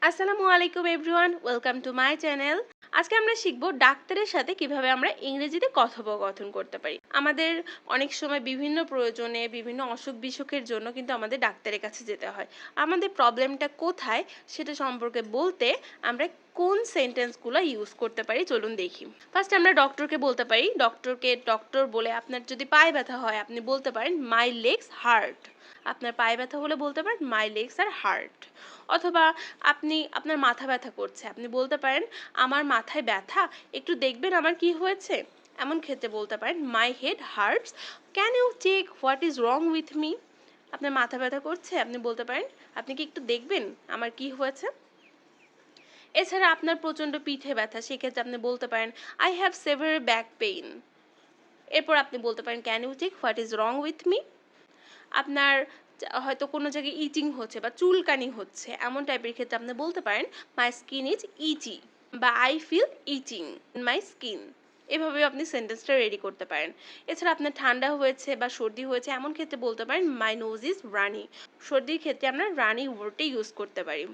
আসসালামু আলাইকুম everyone, welcome to my channel. আজকে আমরা শিখব ডাক্তারের সাথে কিভাবে আমরা ইংরেজিতে কথোপকথন করতে পারি। আমাদের অনেক সময় বিভিন্ন প্রয়োজনে বিভিন্ন অসুখ বিসুখের জন্য কিন্তু আমাদের ডাক্তারের কাছে যেতে হয়। আমাদের প্রবলেমটা কোথায় সেটা সম্পর্কে বলতে আমরা কোন সেন্টেন্সগুলো ইউজ করতে পারি চলুন দেখি। ফার্স্ট আমরা ডক্টরকে বলতে পারি, ডক্টর বলে আপনার যদি পায়ে ব্যথা হয় আপনি বলতে পারেন মাই লেগস হার্ট। আপনার পায়ে ব্যথা হলে বলতে পারেন মাই লেগস আর হার্ট। অথবা আপনার মাথা ব্যথা করছে, আপনি বলতে পারেন আমার মাথায় ব্যথা, একটু দেখবেন আমার কি হয়েছে। এমন ক্ষেত্রে বলতে পারেন my head hurts, can you check what is wrong with me. আপনার মাথা ব্যথা করছে, আপনি বলতে পারেন আপনি কি একটু দেখবেন আমার কি হয়েছে। এছাড়া আপনার প্রচণ্ড পিঠে ব্যথা, সেক্ষেত্রে আপনি বলতে পারেন I have severe back pain. এরপর আপনি বলতে পারেন can you check what is wrong with me. আপনার হয়তো কোনো জায়গায় ইচিং হচ্ছে বা চুলকানি হচ্ছে, এমন টাইপের ক্ষেত্রে আপনি বলতে পারেন মাই স্কিন ইজ ইচি বা I feel itching in my skin. এভাবে আপনি সেন্টেন্সটা রেডি করতে পারেন। এছাড়া আপনার ঠান্ডা হয়েছে বা সর্দি হয়েছে, এমন ক্ষেত্রে বলতে পারেন মাই নোজ ইজ রানি। সর্দির ক্ষেত্রে আমরা রানি ওয়ার্ডটা ইউজ করতে পারি।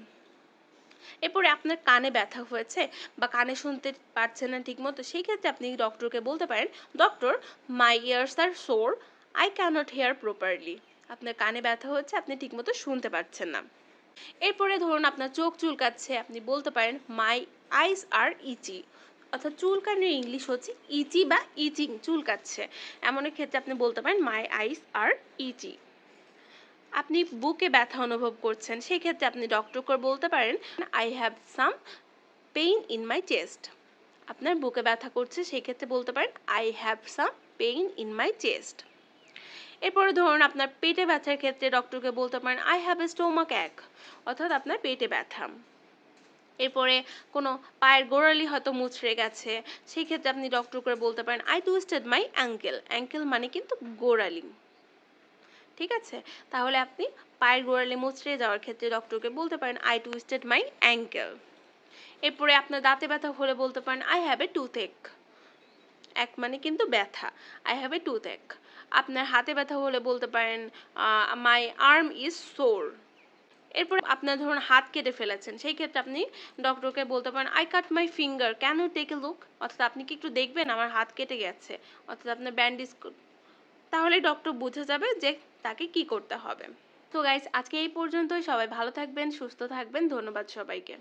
এরপরে আপনার কানে ব্যথা হয়েছে বা কানে শুনতে পারছেন না ঠিকমতো, সেই ক্ষেত্রে আপনি ডক্টরকে বলতে পারেন doctor my ears are sore, I can't hear properly. আপনার কানে ব্যথা হচ্ছে, আপনি ঠিকমতো শুনতে পাচ্ছেন না। এরপরে ধরুন আপনার চোখ চুলকাচ্ছে, আপনি বলতে পারেন মাই আইস আর ইচি। অর্থাৎ চুলকানির ইংলিশ হচ্ছে ইচি বা ইচিং, চুলকাচ্ছে। এমন ক্ষেত্রে আপনি বলতে পারেন মাই আইস আর ইচি। আপনি বুকে ব্যথা অনুভব করছেন, সেই ক্ষেত্রে আপনি ডক্টরকে বলতে পারেন I have some pain in my chest. আপনার বুকে ব্যথা করছে, সেই ক্ষেত্রে বলতে পারেন I have some pain in my chest. এরপরে ধরুন আপনার পেটে ব্যথার ক্ষেত্রে ডক্টরকে বলতে পারেন আই হ্যাভ এ স্টোমাক অ্যাক, অর্থাৎ আপনার পেটে ব্যথা। এরপরে কোনো পায়ের গোড়ালি হয়তো মুচড়ে গেছে, সেই ক্ষেত্রে আপনি ডক্টরকে বলতে পারেন I twisted my ankle. Ankle মানে কিন্তু গোড়ালি। ঠিক আছে, তাহলে আপনি পায়ের গোড়ালি মুচড়ে যাওয়ার ক্ষেত্রে ডক্টরকে বলতে পারেন আই টুইস্টেড মাই অ্যাঙ্কেল। এরপরে আপনার দাঁতে ব্যথা হলে বলতে পারেন আই হ্যাভ এ টুথএক। এক মানে কিন্তু ব্যথা, আই হ্যাভ এ টুথএক। আপনার হাতে ব্যথা হলে বলতে পারেন মাই আর্ম ইজ সোর। এরপর আপনার ধরুন হাত কেটে ফেলেছেন, সেই ক্ষেত্রে আপনি ডক্টরকে বলতে পারেন I cut my finger, can you take a look. অর্থাৎ আপনি কি একটু দেখবেন আমার হাত কেটে গেছে, অর্থাৎ আপনার ব্যান্ডেজ। তাহলে ডক্টর বুঝে যাবে যে তাকে কি করতে হবে। তো গাইস, আজকে এই পর্যন্তই। সবাই ভালো থাকবেন, সুস্থ থাকবেন। ধন্যবাদ সবাইকে।